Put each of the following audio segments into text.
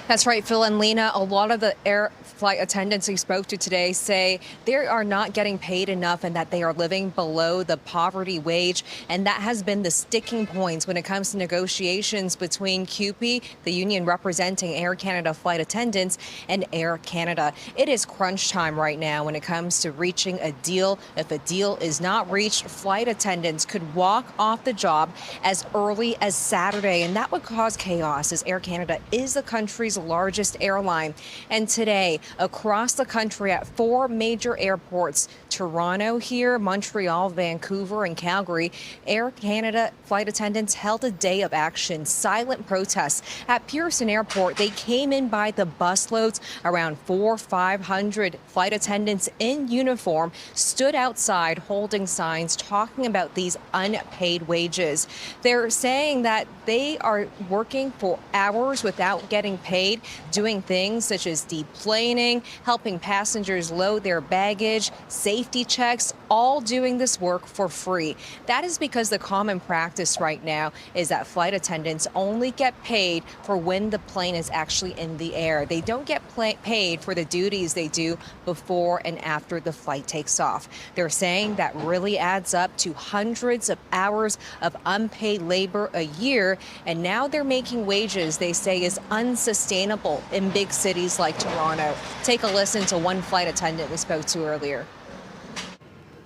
That's right, Phil and Lena. A lot of the air flight attendants we spoke to today say they are not getting paid enough and that they are living below the poverty wage. And that has been the sticking points when it comes to negotiations between CUPE, the union representing Air Canada flight attendants, and Air Canada. It is crunch time right now when it comes to reaching a deal. If a deal is not reached, flight attendants could walk off the job as early as Saturday, and that would cause chaos as Air Canada is the country's largest airline. And today, across the country at 4 major airports, Toronto here, Montreal, Vancouver, and Calgary, Air Canada flight attendants held a day of action, silent protests. At Pearson Airport, they came in by the busloads. Around 500 flight attendants in uniform stood outside holding signs talking about these unpaid wages. They're saying that they are working for hours without getting paid, doing things such as deplaning, helping passengers load their baggage, safety checks, all doing this work for free. That is because the common practice right now is that flight attendants only get paid for when the plane is actually in the air. They don't get paid for the duties they do before and after the flight takes off. They're saying that really adds up to hundreds of hours of unpaid labor a year, and now they're making wages they say is unsustainable in big cities like Toronto. Take a listen to one flight attendant we spoke to earlier.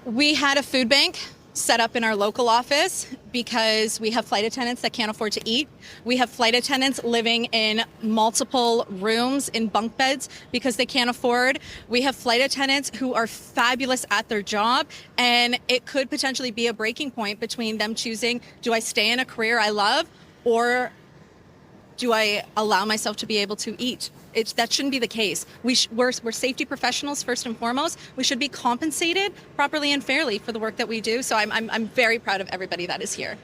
We had a food bank set up in our local office because we have flight attendants that can't afford to eat. We have flight attendants living in multiple rooms in bunk beds because they can't afford. We have flight attendants who are fabulous at their job, and it could potentially be a breaking point between them choosing, do I stay in a career I love, or do I allow myself to be able to eat? That shouldn't be the case. We're safety professionals first and foremost. We should be compensated properly and fairly for the work that we do. So I'm very proud of everybody that is here.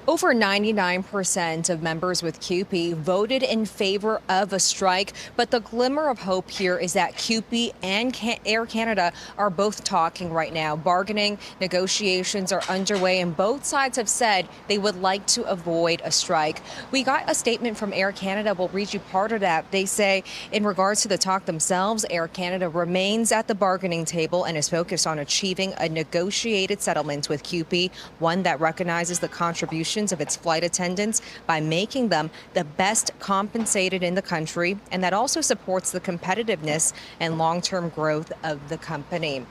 Over 99% of members with CUPE voted in favor of a strike, but the glimmer of hope here is that CUPE and Air Canada are both talking right now. Bargaining negotiations are underway, and both sides have said they would like to avoid a strike. We got a statement from Air Canada. We'll read you part of that. They say, in regards to the talk themselves, Air Canada remains at the bargaining table and is focused on achieving a negotiated settlement with CUPE, one that recognizes the contributions of its flight attendants by making them the best compensated in the country, and that also supports the competitiveness and long-term growth of the company.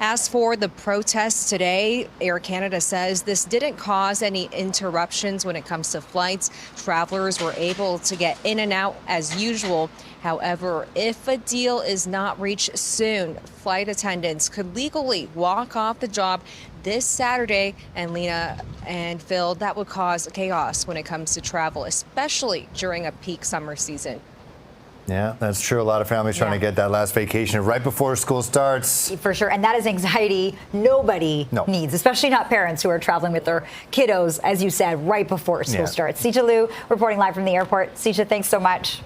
As for the protests today, Air Canada says this didn't cause any interruptions when it comes to flights. Travelers were able to get in and out as usual. However, if a deal is not reached soon, flight attendants could legally walk off the job this Saturday. And Lena and Phil, that would cause chaos when it comes to travel, especially during a peak summer season. Yeah, that's true. A lot of families trying to get that last vacation right before school starts. For sure. And that is anxiety nobody needs, especially not parents who are traveling with their kiddos, as you said, right before school starts. Sijia Liu reporting live from the airport. Sijia, thanks so much.